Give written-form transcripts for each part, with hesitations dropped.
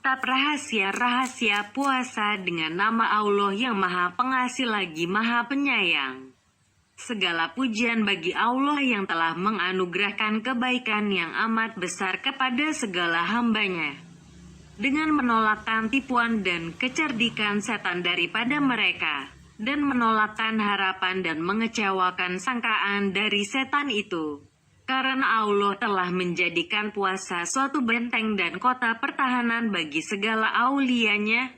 kitab rahasia-rahasia puasa dengan nama Allah yang Maha Pengasih lagi Maha Penyayang. Segala pujian bagi Allah yang telah menganugerahkan kebaikan yang amat besar kepada segala hambanya, dengan menolakkan tipuan dan kecerdikan setan daripada mereka, dan menolakkan harapan dan mengecewakan sangkaan dari setan itu. Karena Allah telah menjadikan puasa suatu benteng dan kota pertahanan bagi segala aulianya,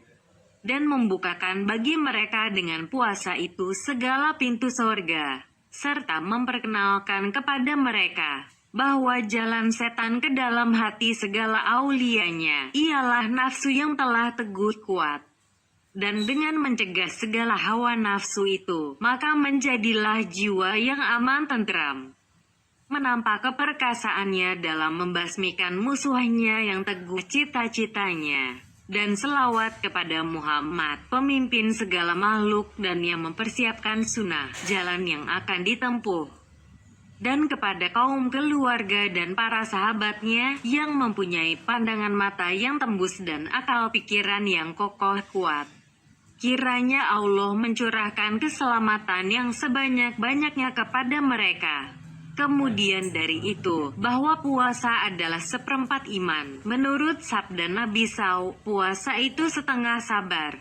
dan membukakan bagi mereka dengan puasa itu segala pintu sorga, serta memperkenalkan kepada mereka bahwa jalan setan ke dalam hati segala aulianya ialah nafsu yang telah teguh kuat. Dan dengan mencegah segala hawa nafsu itu, maka menjadilah jiwa yang aman tentram, menampak keperkasaannya dalam membasmikan musuhnya yang teguh cita-citanya, dan selawat kepada Muhammad, pemimpin segala makhluk dan yang mempersiapkan sunnah, jalan yang akan ditempuh, dan kepada kaum keluarga dan para sahabatnya yang mempunyai pandangan mata yang tembus dan akal pikiran yang kokoh kuat. Kiranya Allah mencurahkan keselamatan yang sebanyak-banyaknya kepada mereka. Kemudian dari itu, bahwa puasa adalah seperempat iman. Menurut sabda Nabi SAW, puasa itu setengah sabar.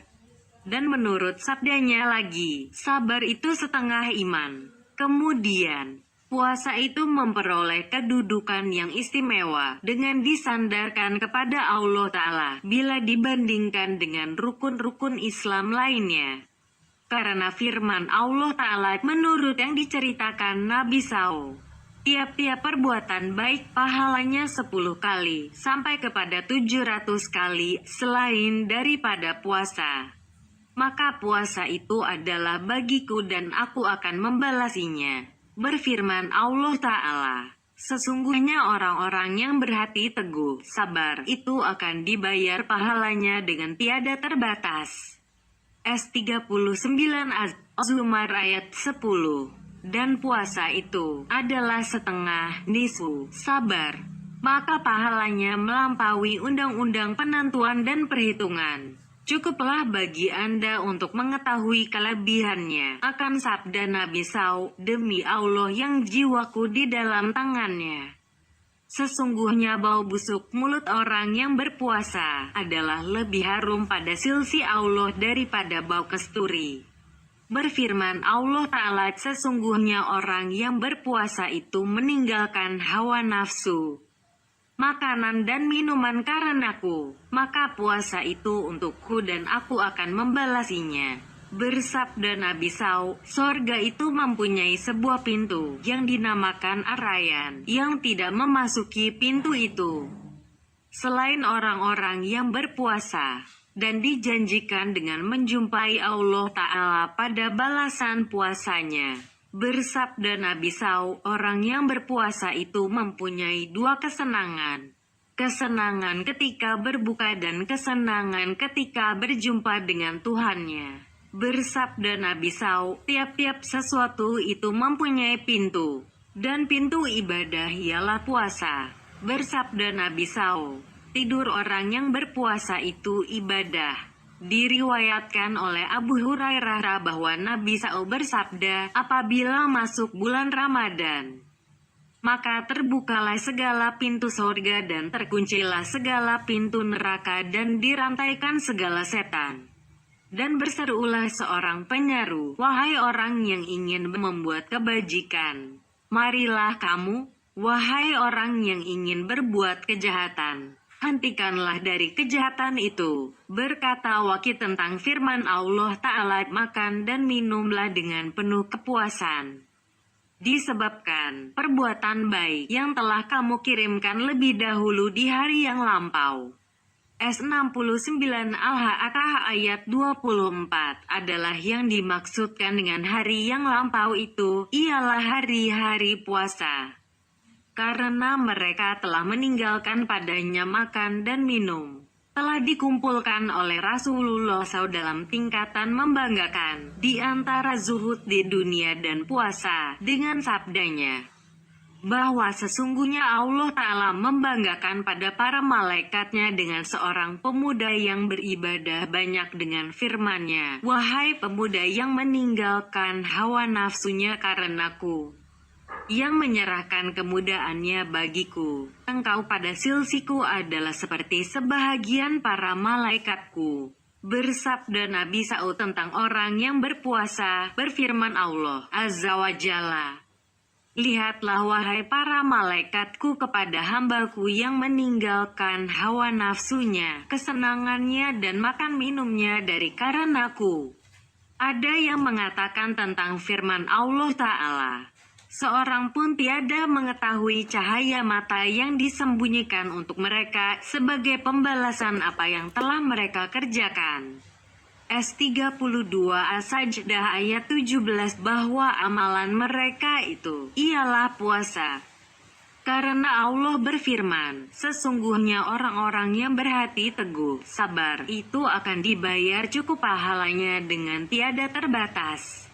Dan menurut sabdanya lagi, sabar itu setengah iman. Kemudian, puasa itu memperoleh kedudukan yang istimewa dengan disandarkan kepada Allah Ta'ala bila dibandingkan dengan rukun-rukun Islam lainnya. Karena firman Allah Ta'ala menurut yang diceritakan Nabi SAW, tiap-tiap perbuatan baik pahalanya 10 kali sampai kepada 700 kali selain daripada puasa. Maka puasa itu adalah bagiku dan aku akan membalasinya. Berfirman Allah Ta'ala, sesungguhnya orang-orang yang berhati teguh, sabar, itu akan dibayar pahalanya dengan tiada terbatas. S39 Az-Zumar ayat 10. Dan puasa itu adalah setengah nisfu sabar, maka pahalanya melampaui undang-undang penentuan dan perhitungan. Cukuplah bagi Anda untuk mengetahui kelebihannya akan sabda Nabi SAW, demi Allah yang jiwaku di dalam tangannya, sesungguhnya bau busuk mulut orang yang berpuasa adalah lebih harum pada sisi Allah daripada bau kasturi. Berfirman Allah Ta'ala, sesungguhnya orang yang berpuasa itu meninggalkan hawa nafsu, makanan dan minuman karenaku, maka puasa itu untukku dan aku akan membalasinya. Bersabda Nabi SAW, sorga itu mempunyai sebuah pintu yang dinamakan Ar-Rayyan, yang tidak memasuki pintu itu selain orang-orang yang berpuasa, dan dijanjikan dengan menjumpai Allah Ta'ala pada balasan puasanya. Bersabda Nabi SAW, orang yang berpuasa itu mempunyai dua kesenangan. Kesenangan ketika berbuka dan kesenangan ketika berjumpa dengan Tuhannya. Bersabda Nabi SAW, tiap-tiap sesuatu itu mempunyai pintu, dan pintu ibadah ialah puasa. Bersabda Nabi SAW, tidur orang yang berpuasa itu ibadah. Diriwayatkan oleh Abu Hurairah bahwa Nabi SAW bersabda, apabila masuk bulan Ramadan, maka terbukalah segala pintu surga dan terkuncilah segala pintu neraka dan dirantaikan segala setan. Dan berserulah seorang penyeru, wahai orang yang ingin membuat kebajikan, marilah kamu, wahai orang yang ingin berbuat kejahatan, hentikanlah dari kejahatan itu. Berkata wakil tentang firman Allah Ta'ala, makan dan minumlah dengan penuh kepuasan, disebabkan perbuatan baik yang telah kamu kirimkan lebih dahulu di hari yang lampau. S69 Al-Haqqah ayat 24 adalah yang dimaksudkan dengan hari yang lampau itu, ialah hari-hari puasa. Karena mereka telah meninggalkan padanya makan dan minum. Telah dikumpulkan oleh Rasulullah SAW dalam tingkatan membanggakan di antara zuhud di dunia dan puasa dengan sabdanya, bahwa sesungguhnya Allah Ta'ala membanggakan pada para malaikatnya dengan seorang pemuda yang beribadah banyak dengan firman-Nya, "Wahai pemuda yang meninggalkan hawa nafsunya karenaku, yang menyerahkan kemudaannya bagiku, engkau pada silsiku adalah seperti sebahagian para malaikatku." Bersabda Nabi Saud tentang orang yang berpuasa, berfirman Allah Azza wa Jalla, "Lihatlah wahai para malaikatku kepada hambaku yang meninggalkan hawa nafsunya, kesenangannya dan makan minumnya dari karenaku." Ada yang mengatakan tentang firman Allah Ta'ala, "Seorang pun tiada mengetahui cahaya mata yang disembunyikan untuk mereka sebagai pembalasan apa yang telah mereka kerjakan." S32 As-Sajdah ayat 17, bahwa amalan mereka itu ialah puasa. Karena Allah berfirman, "Sesungguhnya orang-orang yang berhati teguh, sabar, itu akan dibayar cukup pahalanya dengan tiada terbatas."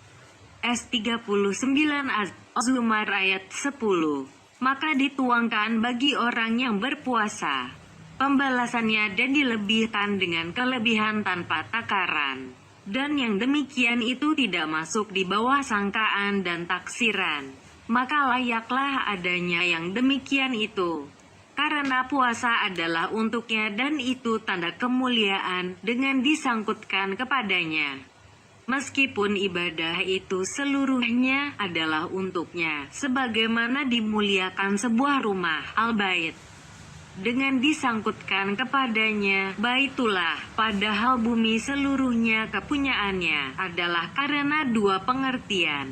S39 Az-Zumar ayat 10. Maka dituangkan bagi orang yang berpuasa pembalasannya dan dilebihkan dengan kelebihan tanpa takaran. Dan yang demikian itu tidak masuk di bawah sangkaan dan taksiran. Maka layaklah adanya yang demikian itu. Karena puasa adalah untuknya dan itu tanda kemuliaan dengan disangkutkan kepadanya. Meskipun ibadah itu seluruhnya adalah untuknya, sebagaimana dimuliakan sebuah rumah, al-bait, dengan disangkutkan kepadanya Baitullah, padahal bumi seluruhnya kepunyaannya, adalah karena dua pengertian.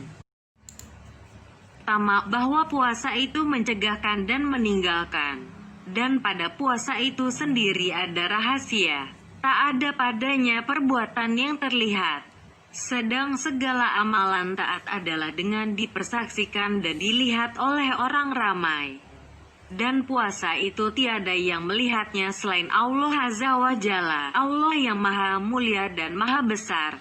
Pertama, bahwa puasa itu mencegahkan dan meninggalkan. Dan pada puasa itu sendiri ada rahasia. Tak ada padanya perbuatan yang terlihat. Sedang segala amalan taat adalah dengan dipersaksikan dan dilihat oleh orang ramai. Dan puasa itu tiada yang melihatnya selain Allah Azza wa Jalla, Allah yang maha mulia dan maha besar.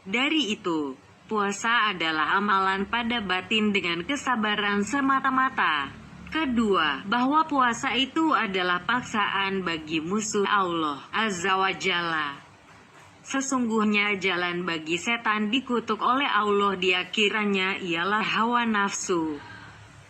Dari itu, puasa adalah amalan pada batin dengan kesabaran semata-mata. Kedua, bahwa puasa itu adalah paksaan bagi musuh Allah Azza wa Jalla. Sesungguhnya jalan bagi setan dikutuk oleh Allah di akhirannya ialah hawa nafsu.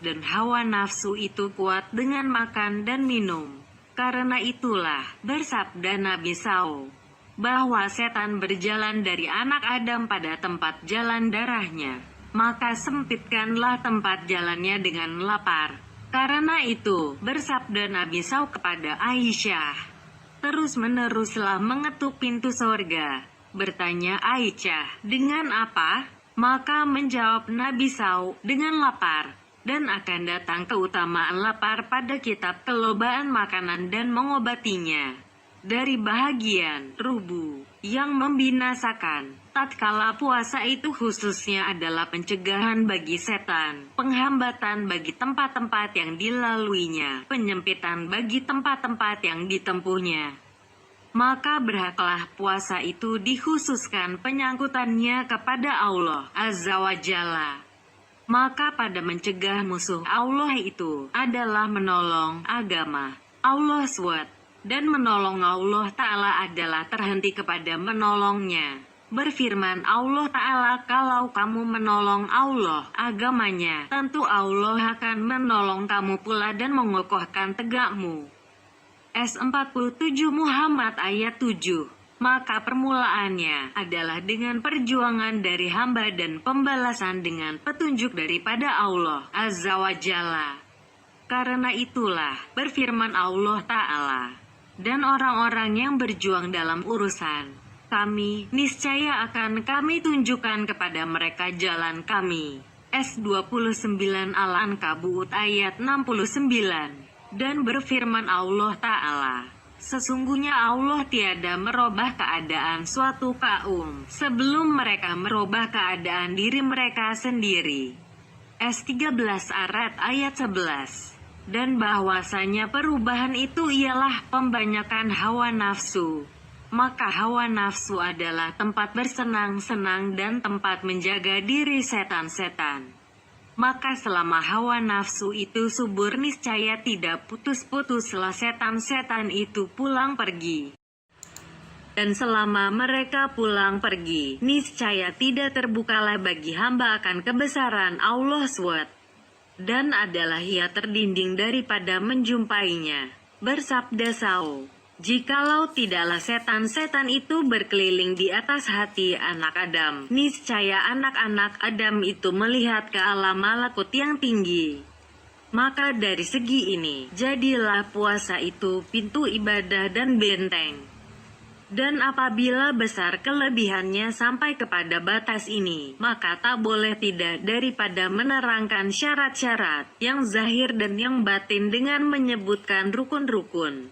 Dan hawa nafsu itu kuat dengan makan dan minum. Karena itulah, bersabda Nabi SAW, bahwa setan berjalan dari anak Adam pada tempat jalan darahnya. Maka sempitkanlah tempat jalannya dengan lapar. Karena itu, bersabda Nabi SAW kepada Aisyah, terus-meneruslah mengetuk pintu sorga. Bertanya Aisyah, dengan apa? Maka menjawab Nabi SAW, dengan lapar. Dan akan datang keutamaan lapar pada kitab kelobaan makanan dan mengobatinya. Dari bahagian rubu yang membinasakan. Tatkala puasa itu khususnya adalah pencegahan bagi setan, penghambatan bagi tempat-tempat yang dilaluinya, penyempitan bagi tempat-tempat yang ditempuhnya. Maka berhaklah puasa itu dikhususkan penyangkutannya kepada Allah Azza wa Jalla. Maka pada mencegah musuh Allah itu adalah menolong agama Allah SWT. Dan menolong Allah Ta'ala adalah terhenti kepada menolongnya. Berfirman Allah Ta'ala, kalau kamu menolong Allah, agamanya, tentu Allah akan menolong kamu pula dan mengokohkan tegakmu. S47 Muhammad ayat 7. Maka permulaannya adalah dengan perjuangan dari hamba dan pembalasan dengan petunjuk daripada Allah Azza wa Jalla. Karena itulah, berfirman Allah Ta'ala, dan orang-orang yang berjuang dalam urusan kami, niscaya akan kami tunjukkan kepada mereka jalan kami. S29 Al-Ankabut ayat 69. Dan berfirman Allah Ta'ala, sesungguhnya Allah tiada merubah keadaan suatu kaum sebelum mereka merubah keadaan diri mereka sendiri. S13 Arat ayat 11. Dan bahwasanya perubahan itu ialah pembanyakan hawa nafsu. Maka hawa nafsu adalah tempat bersenang-senang dan tempat menjaga diri setan-setan. Maka selama hawa nafsu itu subur, niscaya tidak putus-putuslah setan-setan itu pulang pergi. Dan selama mereka pulang pergi, niscaya tidak terbukalah bagi hamba akan kebesaran Allah SWT. Dan adalah ia terdinding daripada menjumpainya. Bersabda Sao, jikalau tidaklah setan-setan itu berkeliling di atas hati anak Adam, niscaya anak-anak Adam itu melihat ke alam malakut yang tinggi. Maka dari segi ini, jadilah puasa itu pintu ibadah dan benteng. Dan apabila besar kelebihannya sampai kepada batas ini, maka tak boleh tidak daripada menerangkan syarat-syarat yang zahir dan yang batin dengan menyebutkan rukun-rukun,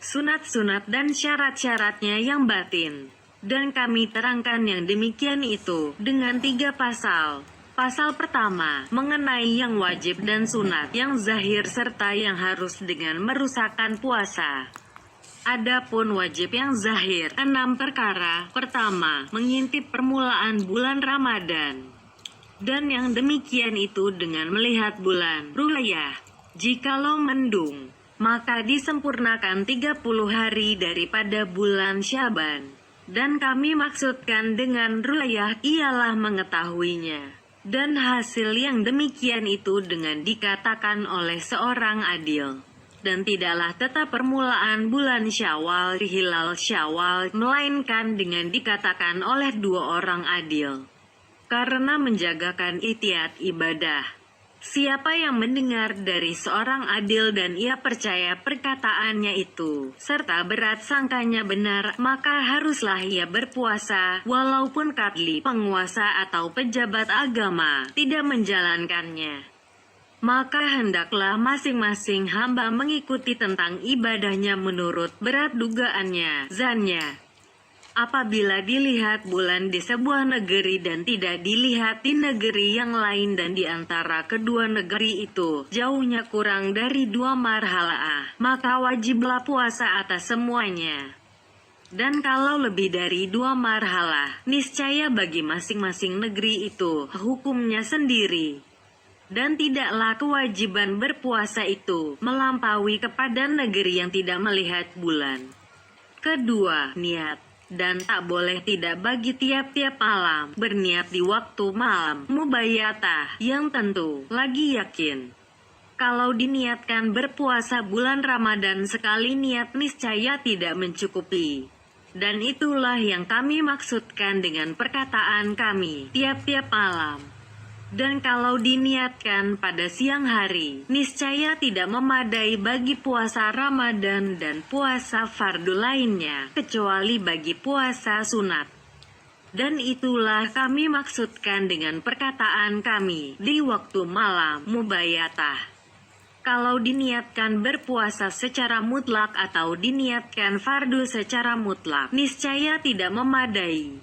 sunat-sunat dan syarat-syaratnya yang batin. Dan kami terangkan yang demikian itu dengan 3 pasal. Pasal pertama, mengenai yang wajib dan sunat, yang zahir serta yang harus dengan merusakkan puasa. Adapun wajib yang zahir, 6 perkara. Pertama, mengintip permulaan bulan Ramadan. Dan yang demikian itu dengan melihat bulan ru'yah. Jikalau mendung, maka disempurnakan 30 hari daripada bulan Syaban. Dan kami maksudkan dengan ru'yah ialah mengetahuinya. Dan hasil yang demikian itu dengan dikatakan oleh seorang adil. Dan tidaklah tetap permulaan bulan Syawal, hilal Syawal, melainkan dengan dikatakan oleh 2 orang adil. Karena menjagakan ikhtiat ibadah. Siapa yang mendengar dari seorang adil dan ia percaya perkataannya itu, serta berat sangkanya benar, maka haruslah ia berpuasa, walaupun kadli, penguasa atau pejabat agama, tidak menjalankannya. Maka hendaklah masing-masing hamba mengikuti tentang ibadahnya menurut berat dugaannya, zannya. Apabila dilihat bulan di sebuah negeri dan tidak dilihat di negeri yang lain dan di antara kedua negeri itu jauhnya kurang dari 2 marhalah, maka wajiblah puasa atas semuanya. Dan kalau lebih dari 2 marhalah, niscaya bagi masing-masing negeri itu hukumnya sendiri. Dan tidaklah kewajiban berpuasa itu melampaui kepada negeri yang tidak melihat bulan. Kedua, niat. Dan tak boleh tidak bagi tiap-tiap malam berniat di waktu malam mubayatah yang tentu lagi yakin. Kalau diniatkan berpuasa bulan Ramadan sekali niat niscaya tidak mencukupi. Dan itulah yang kami maksudkan dengan perkataan kami tiap-tiap malam. Dan kalau diniatkan pada siang hari, niscaya tidak memadai bagi puasa Ramadan dan puasa fardu lainnya, kecuali bagi puasa sunat. Dan itulah kami maksudkan dengan perkataan kami di waktu malam mubayatah. Kalau diniatkan berpuasa secara mutlak atau diniatkan fardu secara mutlak, niscaya tidak memadai.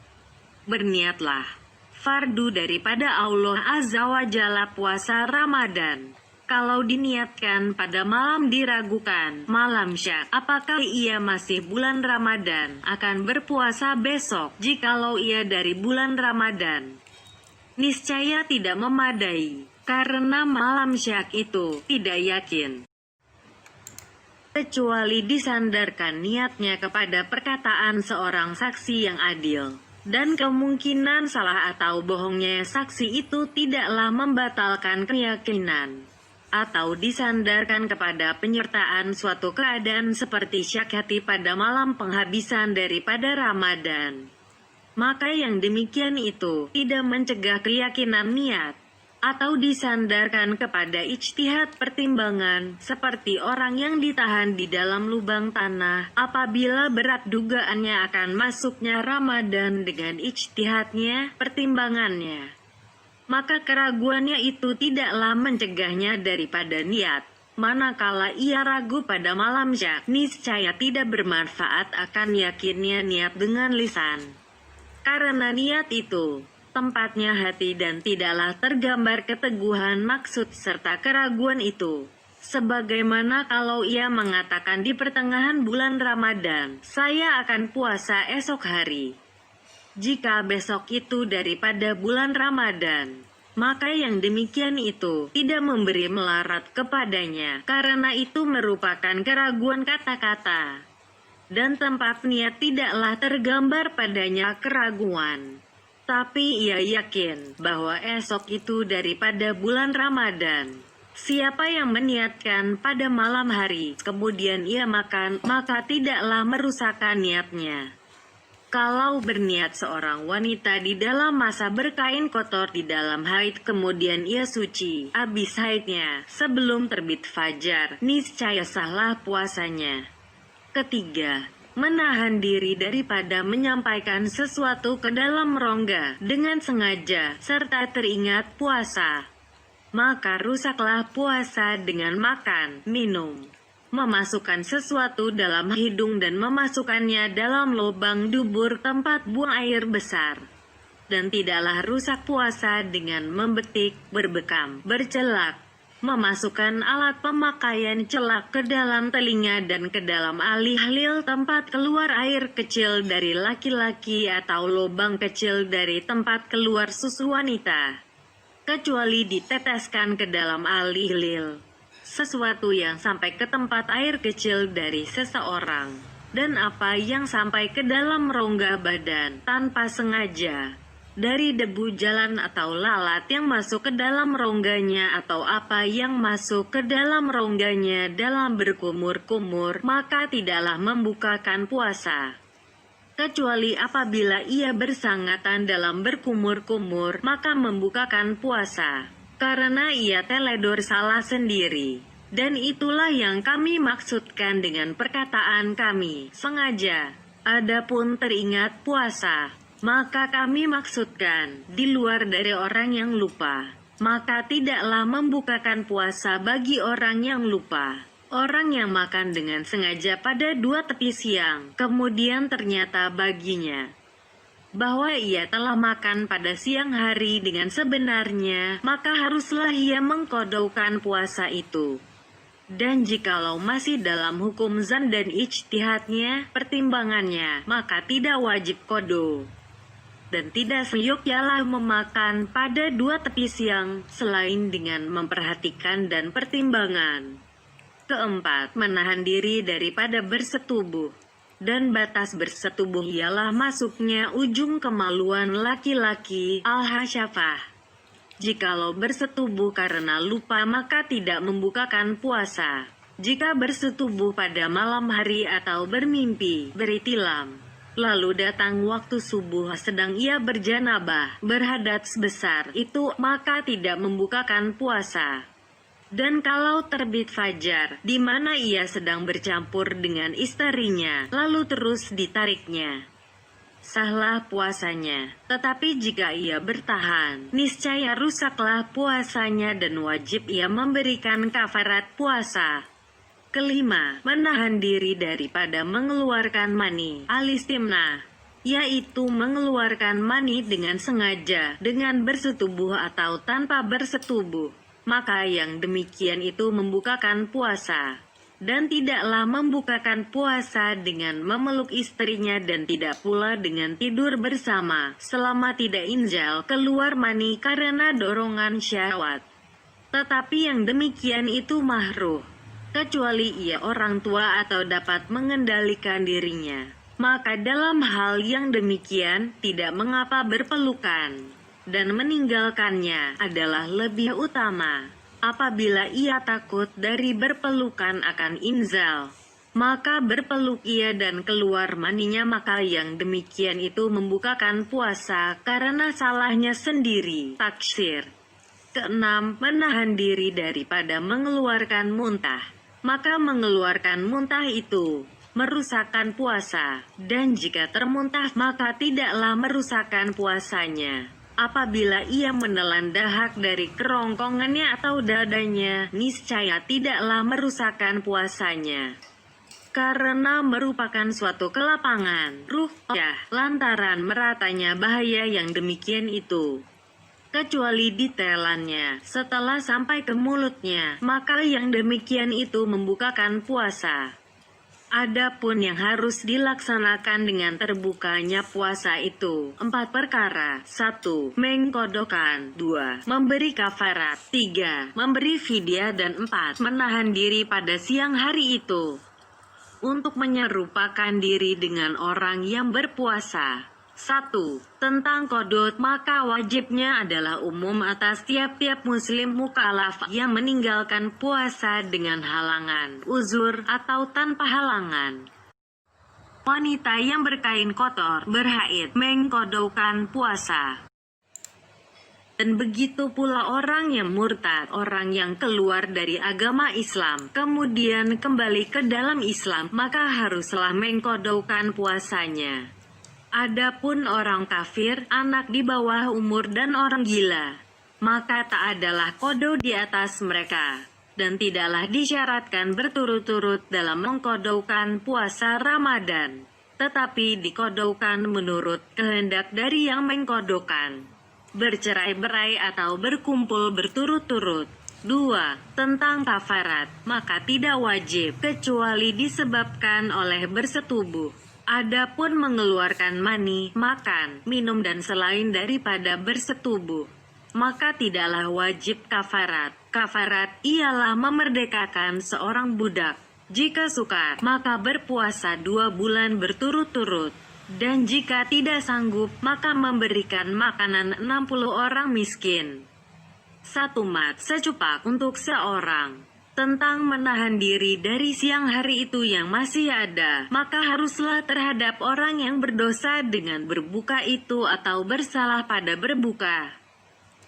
Berniatlah fardu daripada Allah Azza wa Jalla puasa Ramadan. Kalau diniatkan pada malam diragukan, malam syak, apakah ia masih bulan Ramadan, akan berpuasa besok, jikalau ia dari bulan Ramadan. Niscaya tidak memadai, karena malam syak itu tidak yakin. Kecuali disandarkan niatnya kepada perkataan seorang saksi yang adil. Dan kemungkinan salah atau bohongnya saksi itu tidaklah membatalkan keyakinan. Atau disandarkan kepada penyertaan suatu keadaan seperti syak hati pada malam penghabisan daripada Ramadan. Maka yang demikian itu tidak mencegah keyakinan niat. Atau disandarkan kepada ijtihad pertimbangan, seperti orang yang ditahan di dalam lubang tanah, apabila berat dugaannya akan masuknya Ramadan dengan ijtihadnya, pertimbangannya. Maka keraguannya itu tidaklah mencegahnya daripada niat. Manakala ia ragu pada malam syak, niscaya tidak bermanfaat akan yakinnya niat dengan lisan. Karena niat itu tempatnya hati dan tidaklah tergambar keteguhan maksud serta keraguan itu. Sebagaimana kalau ia mengatakan di pertengahan bulan Ramadan, saya akan puasa esok hari. Jika besok itu daripada bulan Ramadan, maka yang demikian itu tidak memberi melarat kepadanya, karena itu merupakan keraguan kata-kata. Dan tempat niat tidaklah tergambar padanya keraguan. Tapi ia yakin bahwa esok itu daripada bulan Ramadan. Siapa yang meniatkan pada malam hari, kemudian ia makan, maka tidaklah merusakkan niatnya. Kalau berniat seorang wanita di dalam masa berkain kotor di dalam haid, kemudian ia suci habis haidnya sebelum terbit fajar, niscaya sahlah puasanya. Ketiga, menahan diri daripada menyampaikan sesuatu ke dalam rongga dengan sengaja serta teringat puasa. Maka rusaklah puasa dengan makan, minum, memasukkan sesuatu dalam hidung dan memasukkannya dalam lubang dubur tempat buang air besar. Dan tidaklah rusak puasa dengan membetik, berbekam, bercelak, memasukkan alat pemakaian celak ke dalam telinga dan ke dalam alih-alih tempat keluar air kecil dari laki-laki atau lubang kecil dari tempat keluar susu wanita, kecuali diteteskan ke dalam alih-alih sesuatu yang sampai ke tempat air kecil dari seseorang, dan apa yang sampai ke dalam rongga badan tanpa sengaja, dari debu jalan atau lalat yang masuk ke dalam rongganya atau apa yang masuk ke dalam rongganya dalam berkumur-kumur, maka tidaklah membukakan puasa. Kecuali apabila ia bersangatan dalam berkumur-kumur, maka membukakan puasa. Karena ia teledor salah sendiri. Dan itulah yang kami maksudkan dengan perkataan kami, sengaja. Adapun teringat puasa, maka kami maksudkan, di luar dari orang yang lupa. Maka tidaklah membukakan puasa bagi orang yang lupa. Orang yang makan dengan sengaja pada 2 tepi siang, kemudian ternyata baginya bahwa ia telah makan pada siang hari dengan sebenarnya, maka haruslah ia mengkodokkan puasa itu. Dan jikalau masih dalam hukum zan dan ijtihadnya, pertimbangannya, maka tidak wajib kodo. Dan tidak seyogyanya memakan pada 2 tepi siang, selain dengan memperhatikan dan pertimbangan. Keempat, menahan diri daripada bersetubuh. Dan batas bersetubuh ialah masuknya ujung kemaluan laki-laki al-hasyafah. Jikalau bersetubuh karena lupa maka tidak membukakan puasa. Jika bersetubuh pada malam hari atau bermimpi, beritilam, lalu datang waktu subuh sedang ia berjanabah, berhadas besar, itu maka tidak membukakan puasa. Dan kalau terbit fajar, di mana ia sedang bercampur dengan istrinya, lalu terus ditariknya, sahlah puasanya. Tetapi jika ia bertahan, niscaya rusaklah puasanya dan wajib ia memberikan kafarat puasa. Kelima, menahan diri daripada mengeluarkan mani, alistimna, yaitu mengeluarkan mani dengan sengaja, dengan bersetubuh atau tanpa bersetubuh. Maka yang demikian itu membukakan puasa. Dan tidaklah membukakan puasa dengan memeluk istrinya dan tidak pula dengan tidur bersama, selama tidak inzal keluar mani karena dorongan syahwat. Tetapi yang demikian itu mahruh, kecuali ia orang tua atau dapat mengendalikan dirinya. Maka dalam hal yang demikian tidak mengapa berpelukan. Dan meninggalkannya adalah lebih utama. Apabila ia takut dari berpelukan akan inzal, maka berpeluk ia dan keluar maninya, maka yang demikian itu membukakan puasa karena salahnya sendiri, taksir. Keenam, menahan diri daripada mengeluarkan muntah. Maka mengeluarkan muntah itu merusakkan puasa, dan jika termuntah maka tidaklah merusakkan puasanya. Apabila ia menelan dahak dari kerongkongannya atau dadanya, niscaya tidaklah merusakkan puasanya. Karena merupakan suatu kelapangan ruh lantaran meratanya bahaya yang demikian itu. Kecuali ditelannya setelah sampai ke mulutnya, maka yang demikian itu membukakan puasa. Adapun yang harus dilaksanakan dengan terbukanya puasa itu 4 perkara. 1. Mengkodokkan. 2. Memberi kafarat. 3. Memberi fidyah. Dan 4. Menahan diri pada siang hari itu untuk menyerupakan diri dengan orang yang berpuasa. 1. Tentang kodot, maka wajibnya adalah umum atas tiap-tiap muslim mukallaf yang meninggalkan puasa dengan halangan, uzur, atau tanpa halangan. Wanita yang berkain kotor, berhaid, mengkodokkan puasa. Dan begitu pula orang yang murtad, orang yang keluar dari agama Islam, kemudian kembali ke dalam Islam, maka haruslah mengkodokkan puasanya. Adapun orang kafir, anak di bawah umur dan orang gila, maka tak adalah kodo di atas mereka, dan tidaklah disyaratkan berturut-turut dalam mengkodokkan puasa Ramadan, tetapi dikodokkan menurut kehendak dari yang mengkodokkan, bercerai-berai atau berkumpul berturut-turut. 2. Tentang kafarat, maka tidak wajib kecuali disebabkan oleh bersetubuh. Adapun mengeluarkan mani, makan, minum dan selain daripada bersetubuh, maka tidaklah wajib kafarat. Kafarat ialah memerdekakan seorang budak. Jika sukar, maka berpuasa 2 bulan berturut-turut. Dan jika tidak sanggup, maka memberikan makanan 60 orang miskin. 1 mat secupak untuk seorang. Tentang menahan diri dari siang hari itu yang masih ada, maka haruslah terhadap orang yang berdosa dengan berbuka itu atau bersalah pada berbuka.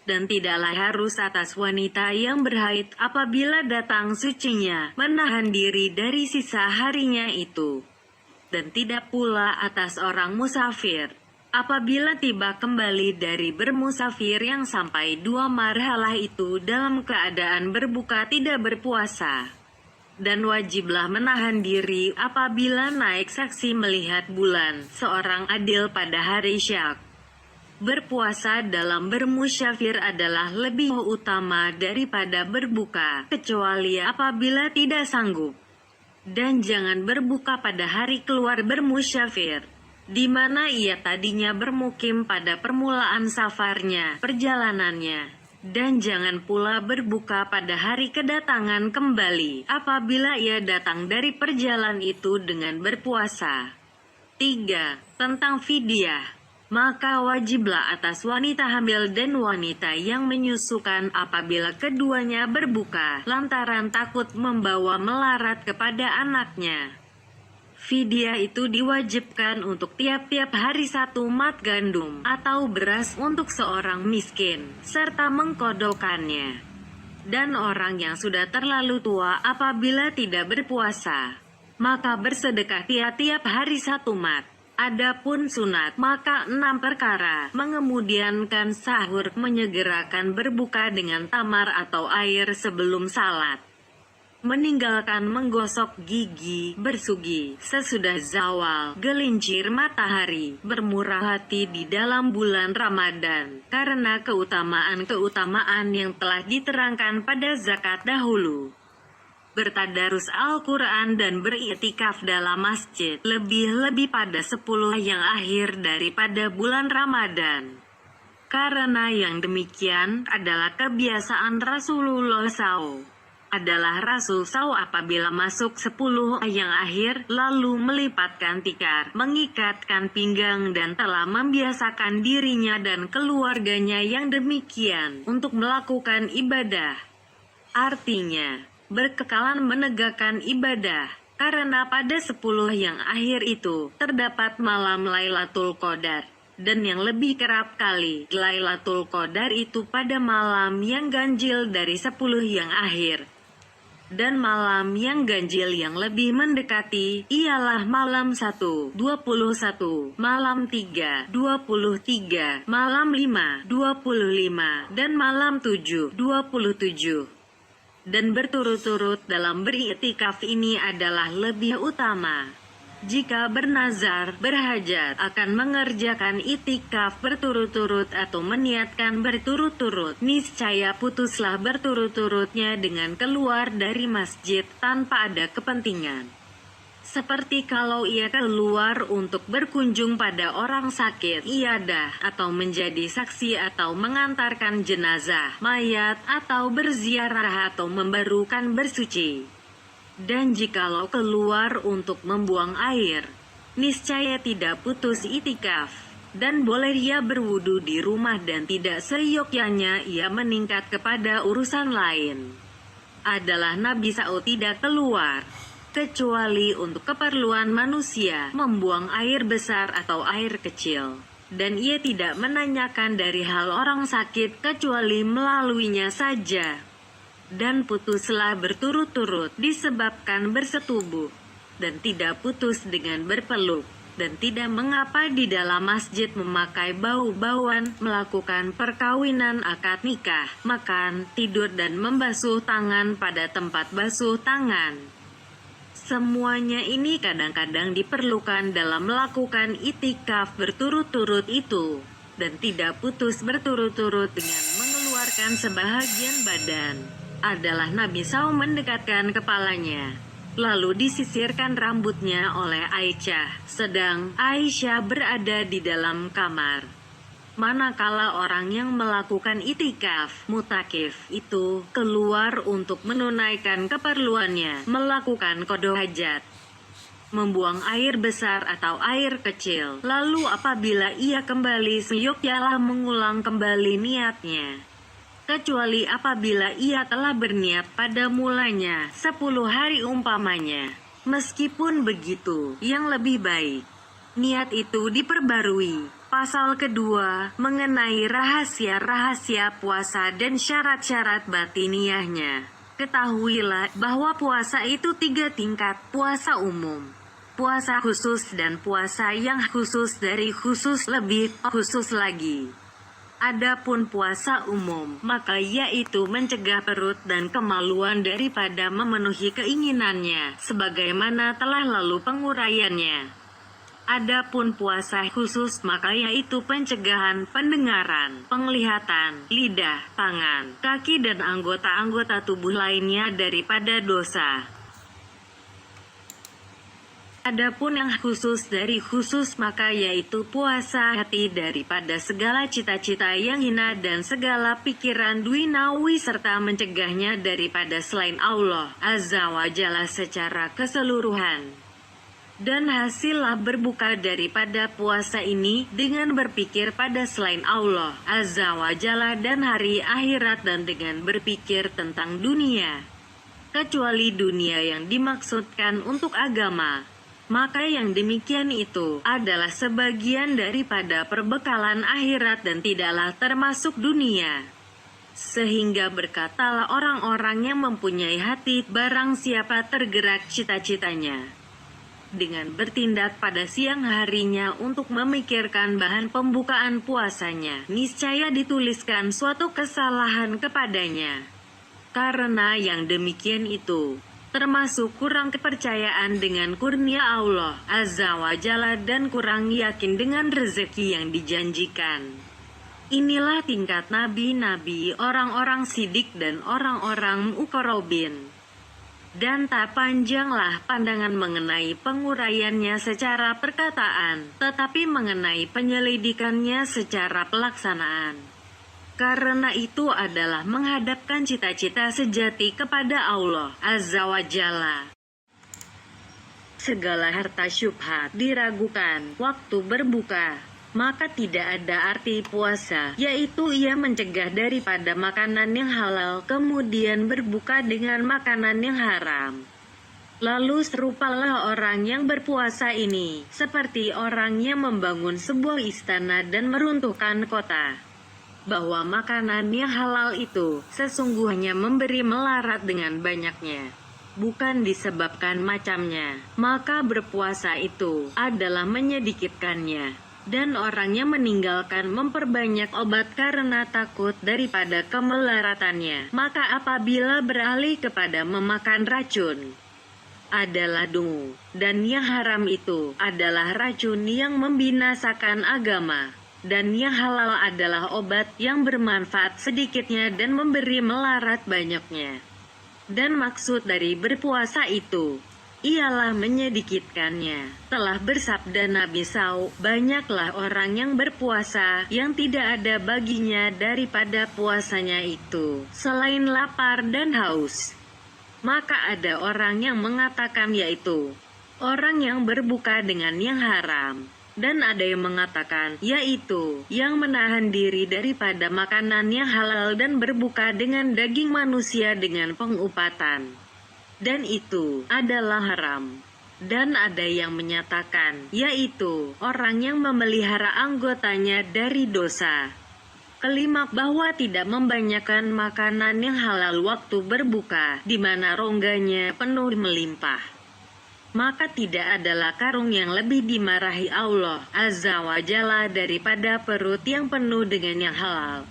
Dan tidaklah harus atas wanita yang berhaid apabila datang sucinya menahan diri dari sisa harinya itu. Dan tidak pula atas orang musafir apabila tiba kembali dari bermusafir yang sampai 2 marhalah itu dalam keadaan berbuka tidak berpuasa. Dan wajiblah menahan diri apabila naik saksi melihat bulan, seorang adil pada hari syak. Berpuasa dalam bermusyafir adalah lebih utama daripada berbuka, kecuali apabila tidak sanggup. Dan jangan berbuka pada hari keluar bermusyafir, di mana ia tadinya bermukim pada permulaan safarnya, perjalanannya. Dan jangan pula berbuka pada hari kedatangan kembali, apabila ia datang dari perjalanan itu dengan berpuasa. 3. Tentang fidyah. Maka wajiblah atas wanita hamil dan wanita yang menyusukan apabila keduanya berbuka, lantaran takut membawa melarat kepada anaknya. Fidyah itu diwajibkan untuk tiap-tiap hari 1 mat gandum atau beras untuk seorang miskin, serta mengkodokannya. Dan orang yang sudah terlalu tua apabila tidak berpuasa, maka bersedekah tiap-tiap hari 1 mat. Adapun sunat, maka 6 perkara: mengemudiankan sahur, menyegerakan berbuka dengan tamar atau air sebelum salat, meninggalkan menggosok gigi, bersugi sesudah zawal, gelincir matahari, bermurah hati di dalam bulan Ramadan, karena keutamaan-keutamaan yang telah diterangkan pada zakat dahulu, bertadarus Al-Quran dan beriktikaf dalam masjid, lebih-lebih pada 10 yang akhir daripada bulan Ramadan. Karena yang demikian adalah kebiasaan Rasulullah SAW. Adalah Rasul SAW apabila masuk 10 yang akhir, lalu melipatkan tikar, mengikatkan pinggang dan telah membiasakan dirinya dan keluarganya yang demikian untuk melakukan ibadah. Artinya, berkekalan menegakkan ibadah, karena pada 10 yang akhir itu terdapat malam Lailatul Qadar, dan yang lebih kerap kali Lailatul Qadar itu pada malam yang ganjil dari 10 yang akhir. Dan malam yang ganjil yang lebih mendekati ialah malam 1, 21, malam 3, 23, malam 5, 25, dan malam 7, 27. Dan berturut-turut dalam beriktikaf ini adalah lebih utama. Jika bernazar, berhajat akan mengerjakan iktikaf berturut-turut atau meniatkan berturut-turut, niscaya putuslah berturut-turutnya dengan keluar dari masjid tanpa ada kepentingan. Seperti kalau ia keluar untuk berkunjung pada orang sakit, iadah, atau menjadi saksi atau mengantarkan jenazah, mayat, atau berziarah atau membarukan bersuci. Dan jikalau keluar untuk membuang air, niscaya tidak putus itikaf, dan boleh ia berwudu di rumah dan tidak seyogyanya ia meningkat kepada urusan lain. Adalah Nabi Saud tidak keluar, kecuali untuk keperluan manusia, membuang air besar atau air kecil. Dan ia tidak menanyakan dari hal orang sakit kecuali melaluinya saja. Dan putuslah berturut-turut disebabkan bersetubuh, dan tidak putus dengan berpeluk, dan tidak mengapa di dalam masjid memakai bau-bauan, melakukan perkawinan akad nikah, makan, tidur dan membasuh tangan pada tempat basuh tangan. Semuanya ini kadang-kadang diperlukan dalam melakukan itikaf berturut-turut itu, dan tidak putus berturut-turut dengan mengeluarkan sebahagian badan. Adalah Nabi SAW mendekatkan kepalanya, lalu disisirkan rambutnya oleh Aisyah, sedang Aisyah berada di dalam kamar. Manakala orang yang melakukan itikaf, mutakif, itu keluar untuk menunaikan keperluannya, melakukan qada hajat, membuang air besar atau air kecil, lalu apabila ia kembali seyogyanya mengulang kembali niatnya. Kecuali apabila ia telah berniat pada mulanya 10 hari umpamanya. Meskipun begitu, yang lebih baik, niat itu diperbarui. Pasal kedua, mengenai rahasia-rahasia puasa dan syarat-syarat batiniahnya. Ketahuilah bahwa puasa itu 3 tingkat: puasa umum, puasa khusus, dan puasa yang khusus dari khusus lebih khusus lagi. Adapun puasa umum, maka yaitu mencegah perut dan kemaluan daripada memenuhi keinginannya, sebagaimana telah lalu penguraiannya. Adapun puasa khusus, maka yaitu pencegahan pendengaran, penglihatan, lidah, tangan, kaki dan anggota-anggota tubuh lainnya daripada dosa. Adapun yang khusus dari khusus, maka yaitu puasa hati daripada segala cita-cita yang hina dan segala pikiran duinawi, serta mencegahnya daripada selain Allah Azza wa Jalla secara keseluruhan. Dan hasillah berbuka daripada puasa ini dengan berpikir pada selain Allah Azza wa Jalla dan hari akhirat, dan dengan berpikir tentang dunia, kecuali dunia yang dimaksudkan untuk agama. Maka yang demikian itu adalah sebagian daripada perbekalan akhirat dan tidaklah termasuk dunia. Sehingga berkatalah orang-orang yang mempunyai hati, barang siapa tergerak cita-citanya dengan bertindak pada siang harinya untuk memikirkan bahan pembukaan puasanya, niscaya dituliskan suatu kesalahan kepadanya. Karena yang demikian itu termasuk kurang kepercayaan dengan kurnia Allah Azza wa Jalla dan kurang yakin dengan rezeki yang dijanjikan. Inilah tingkat nabi-nabi, orang-orang sidik dan orang-orang muqarrabin. Dan tak panjanglah pandangan mengenai penguraiannya secara perkataan, tetapi mengenai penyelidikannya secara pelaksanaan. Karena itu adalah menghadapkan cita-cita sejati kepada Allah Azza wa Jalla. Segala harta syubhat diragukan waktu berbuka, maka tidak ada arti puasa, yaitu ia mencegah daripada makanan yang halal kemudian berbuka dengan makanan yang haram. Lalu serupalah orang yang berpuasa ini seperti orang yang membangun sebuah istana dan meruntuhkan kota, bahwa makanan yang halal itu sesungguhnya memberi melarat dengan banyaknya, bukan disebabkan macamnya. Maka berpuasa itu adalah menyedikitkannya. Dan orang yang meninggalkan memperbanyak obat karena takut daripada kemelaratannya, maka apabila beralih kepada memakan racun, adalah dungu. Dan yang haram itu adalah racun yang membinasakan agama. Dan yang halal adalah obat yang bermanfaat sedikitnya dan memberi melarat banyaknya. Dan maksud dari berpuasa itu ialah menyedikitkannya. Telah bersabda Nabi SAW, banyaklah orang yang berpuasa, yang tidak ada baginya daripada puasanya itu, selain lapar dan haus. Maka ada orang yang mengatakan yaitu, orang yang berbuka dengan yang haram. Dan ada yang mengatakan, yaitu, yang menahan diri daripada makanan yang halal dan berbuka dengan daging manusia dengan pengupatan. Dan itu adalah haram. Dan ada yang menyatakan, yaitu, orang yang memelihara anggotanya dari dosa. Kelima, bahwa tidak membanyakan makanan yang halal waktu berbuka, di mana rongganya penuh melimpah. Maka tidak adalah karung yang lebih dimarahi Allah Azza wa Jalla daripada perut yang penuh dengan yang halal.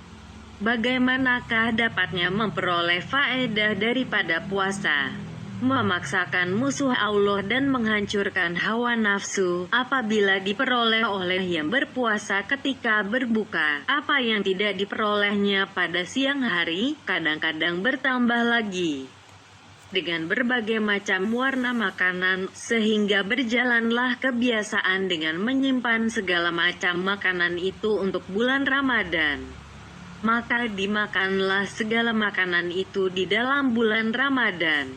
Bagaimanakah dapatnya memperoleh faedah daripada puasa? Memaksakan musuh Allah dan menghancurkan hawa nafsu apabila diperoleh oleh yang berpuasa ketika berbuka. Apa yang tidak diperolehnya pada siang hari, kadang-kadang bertambah lagi dengan berbagai macam warna makanan, sehingga berjalanlah kebiasaan dengan menyimpan segala macam makanan itu untuk bulan Ramadan. Maka dimakanlah segala makanan itu di dalam bulan Ramadan.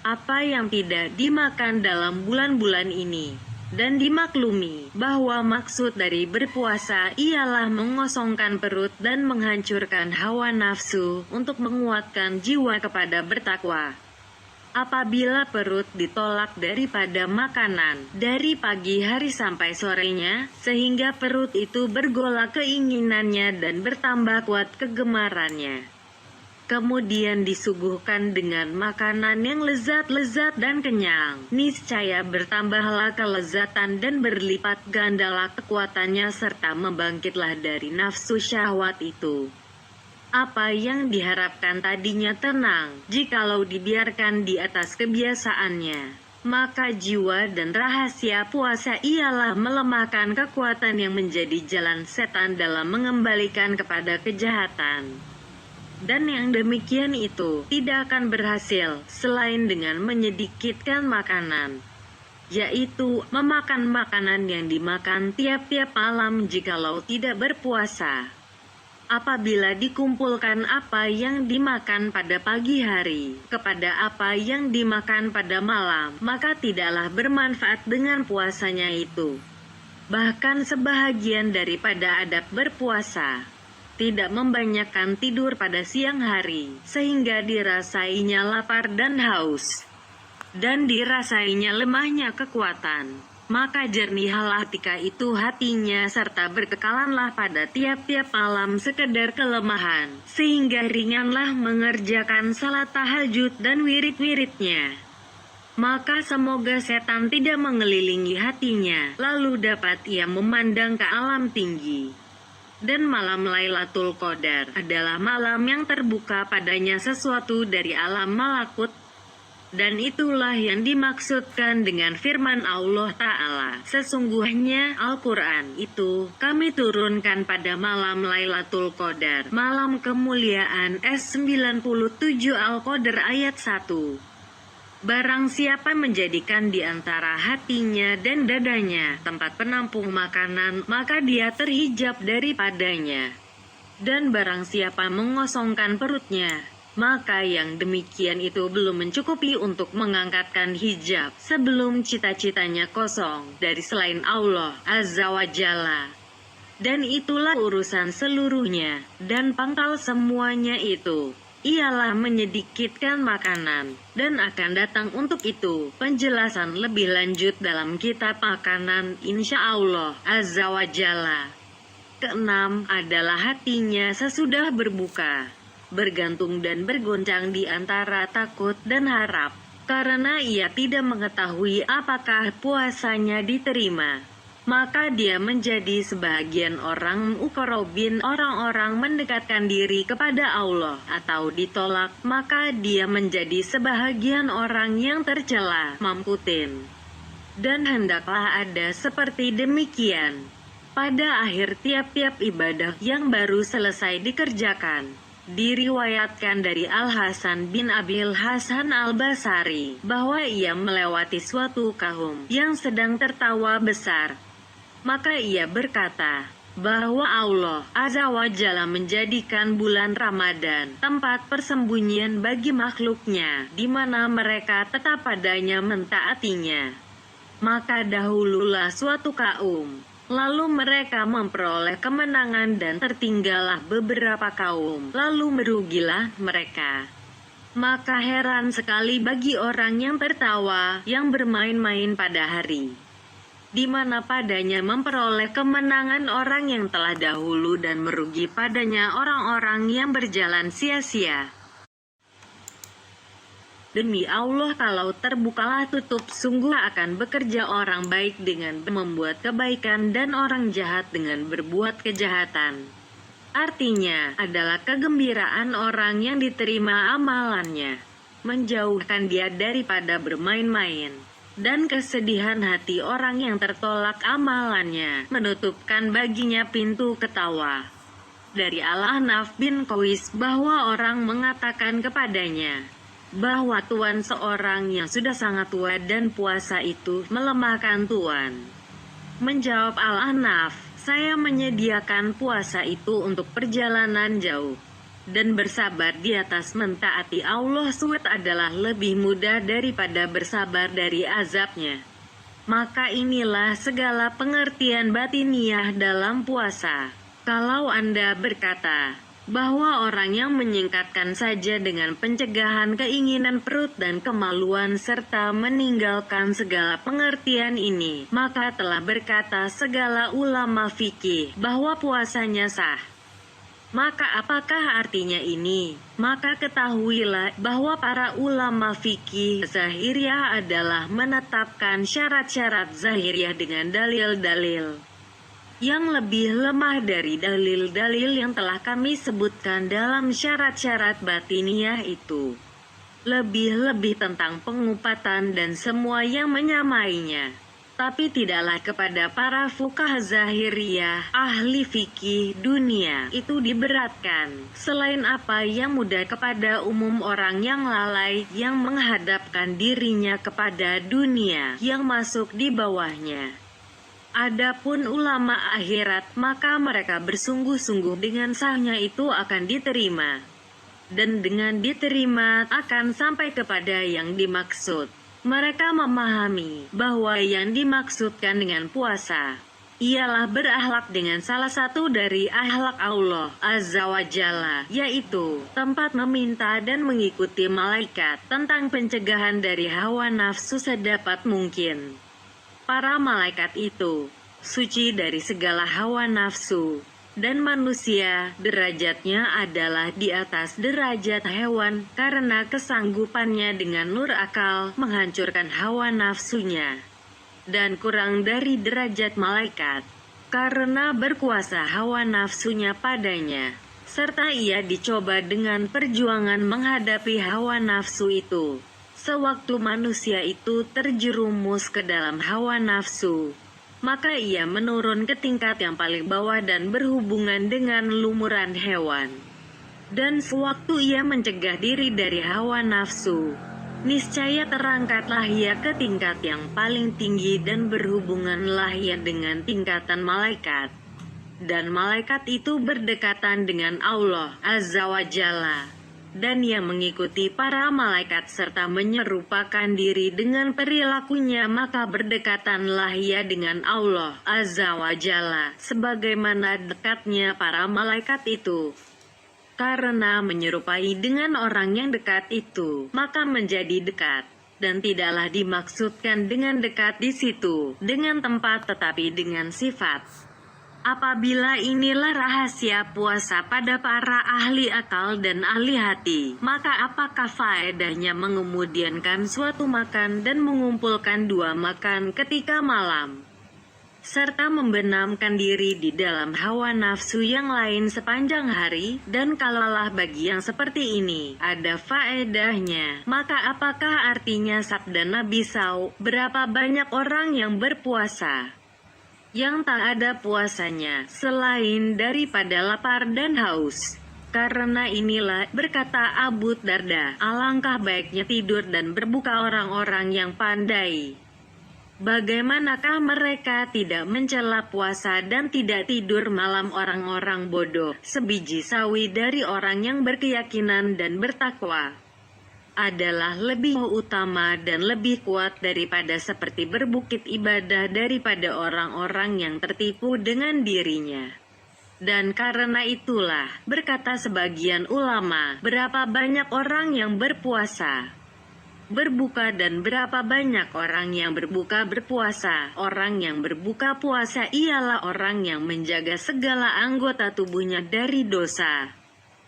Apa yang tidak dimakan dalam bulan-bulan ini, dan dimaklumi bahwa maksud dari berpuasa ialah mengosongkan perut dan menghancurkan hawa nafsu untuk menguatkan jiwa kepada bertakwa. Apabila perut ditolak daripada makanan dari pagi hari sampai sorenya, sehingga perut itu bergolak keinginannya dan bertambah kuat kegemarannya, kemudian disuguhkan dengan makanan yang lezat-lezat dan kenyang, niscaya bertambahlah kelezatan dan berlipat gandalah kekuatannya serta membangkitlah dari nafsu syahwat itu. Apa yang diharapkan tadinya tenang, jikalau dibiarkan di atas kebiasaannya, maka jiwa dan rahasia puasa ialah melemahkan kekuatan yang menjadi jalan setan dalam mengembalikan kepada kejahatan. Dan yang demikian itu tidak akan berhasil selain dengan menyedikitkan makanan, yaitu memakan makanan yang dimakan tiap-tiap malam jikalau tidak berpuasa. Apabila dikumpulkan apa yang dimakan pada pagi hari kepada apa yang dimakan pada malam, maka tidaklah bermanfaat dengan puasanya itu. Bahkan sebahagian daripada adab berpuasa tidak membanyakkan tidur pada siang hari, sehingga dirasainya lapar dan haus, dan dirasainya lemahnya kekuatan. Maka jernihalah ketika itu hatinya serta berkekalanlah pada tiap-tiap malam sekedar kelemahan, sehingga ringanlah mengerjakan salat tahajud dan wirid-wiridnya. Maka semoga setan tidak mengelilingi hatinya, lalu dapat ia memandang ke alam tinggi. Dan malam Lailatul Qadar adalah malam yang terbuka padanya sesuatu dari alam malakut. Dan itulah yang dimaksudkan dengan firman Allah Ta'ala. Sesungguhnya Al-Quran itu kami turunkan pada malam Lailatul Qadar, malam kemuliaan S97 Al-Qadar ayat 1. Barang siapa menjadikan di antara hatinya dan dadanya tempat penampung makanan, maka dia terhijab daripadanya. Dan barang siapa mengosongkan perutnya, maka yang demikian itu belum mencukupi untuk mengangkatkan hijab sebelum cita-citanya kosong dari selain Allah Azza wa Jalla. Dan itulah urusan seluruhnya, dan pangkal semuanya itu ialah menyedikitkan makanan, dan akan datang untuk itu penjelasan lebih lanjut dalam kitab makanan insya Allah Azza wa Jalla. Keenam adalah hatinya sesudah berbuka, bergantung dan bergoncang di antara takut dan harap, karena ia tidak mengetahui apakah puasanya diterima. Maka dia menjadi sebagian orang muqarrabin, orang-orang mendekatkan diri kepada Allah, atau ditolak, maka dia menjadi sebahagian orang yang tercela, mamputin. Dan hendaklah ada seperti demikian pada akhir tiap-tiap ibadah yang baru selesai dikerjakan. Diriwayatkan dari Al-Hasan bin Abil Hasan Al-Basari bahwa ia melewati suatu kaum yang sedang tertawa besar. Maka ia berkata bahwa Allah Azza wa Jalla menjadikan bulan Ramadan tempat persembunyian bagi makhluknya, di mana mereka tetap padanya mentaatinya. Maka dahululah suatu kaum, lalu mereka memperoleh kemenangan dan tertinggallah beberapa kaum, lalu merugilah mereka. Maka heran sekali bagi orang yang tertawa, yang bermain-main pada hari, di mana padanya memperoleh kemenangan orang yang telah dahulu dan merugi padanya orang-orang yang berjalan sia-sia. Demi Allah, kalau terbukalah tutup, sungguh akan bekerja orang baik dengan membuat kebaikan dan orang jahat dengan berbuat kejahatan. Artinya, adalah kegembiraan orang yang diterima amalannya, menjauhkan dia daripada bermain-main, dan kesedihan hati orang yang tertolak amalannya, menutupkan baginya pintu ketawa. Dari Al-Ahnaf bin Qais bahwa orang mengatakan kepadanya bahwa tuan seorang yang sudah sangat tua dan puasa itu melemahkan tuan. Menjawab Al-Ahnaf, saya menyediakan puasa itu untuk perjalanan jauh, dan bersabar di atas mentaati Allah SWT adalah lebih mudah daripada bersabar dari azabnya. Maka inilah segala pengertian batiniah dalam puasa. Kalau Anda berkata bahwa orang yang menyingkatkan saja dengan pencegahan keinginan perut dan kemaluan serta meninggalkan segala pengertian ini, maka telah berkata segala ulama fikih bahwa puasanya sah. Maka apakah artinya ini? Maka ketahuilah bahwa para ulama fikih Zahiriyah adalah menetapkan syarat-syarat Zahiriyah dengan dalil-dalil yang lebih lemah dari dalil-dalil yang telah kami sebutkan dalam syarat-syarat batiniah itu. Lebih-lebih tentang pengupatan dan semua yang menyamainya. Tapi tidaklah kepada para fuqaha Zahiriyah, ahli fikih dunia, itu diberatkan, selain apa yang mudah kepada umum orang yang lalai, yang menghadapkan dirinya kepada dunia, yang masuk di bawahnya. Adapun ulama akhirat, maka mereka bersungguh-sungguh dengan sahnya itu akan diterima. Dan dengan diterima akan sampai kepada yang dimaksud. Mereka memahami bahwa yang dimaksudkan dengan puasa ialah berakhlak dengan salah satu dari akhlak Allah Azza wa Jalla, yaitu tempat meminta dan mengikuti malaikat tentang pencegahan dari hawa nafsu sedapat mungkin. Para malaikat itu suci dari segala hawa nafsu, dan manusia derajatnya adalah di atas derajat hewan karena kesanggupannya dengan nur akal menghancurkan hawa nafsunya, dan kurang dari derajat malaikat karena berkuasa hawa nafsunya padanya, serta ia dicoba dengan perjuangan menghadapi hawa nafsu itu. Sewaktu manusia itu terjerumus ke dalam hawa nafsu, maka ia menurun ke tingkat yang paling bawah dan berhubungan dengan lumuran hewan. Dan sewaktu ia mencegah diri dari hawa nafsu, niscaya terangkatlah ia ke tingkat yang paling tinggi dan berhubunganlah ia dengan tingkatan malaikat. Dan malaikat itu berdekatan dengan Allah Azza wa Jalla. Dan ia mengikuti para malaikat serta menyerupakan diri dengan perilakunya, maka berdekatanlah ia dengan Allah Azza wa Jalla sebagaimana dekatnya para malaikat itu. Karena menyerupai dengan orang yang dekat itu, maka menjadi dekat. Dan tidaklah dimaksudkan dengan dekat di situ dengan tempat, tetapi dengan sifat. Apabila inilah rahasia puasa pada para ahli akal dan ahli hati, maka apakah faedahnya mengemudiankan suatu makan dan mengumpulkan dua makan ketika malam, serta membenamkan diri di dalam hawa nafsu yang lain sepanjang hari? Dan kalaulah bagi yang seperti ini ada faedahnya, maka apakah artinya sabda Nabi SAW, berapa banyak orang yang berpuasa yang tak ada puasanya selain daripada lapar dan haus, Karena inilah, berkata Abu Darda, alangkah baiknya tidur dan berbuka orang-orang yang pandai. Bagaimanakah mereka tidak mencela puasa dan tidak tidur malam orang-orang bodoh, sebiji sawi dari orang yang berkeyakinan dan bertakwa adalah lebih utama dan lebih kuat daripada seperti berbukit ibadah daripada orang-orang yang tertipu dengan dirinya. Dan karena itulah, berkata sebagian ulama, berapa banyak orang yang berpuasa, berbuka dan berapa banyak orang yang berbuka berpuasa. Orang yang berbuka puasa ialah orang yang menjaga segala anggota tubuhnya dari dosa.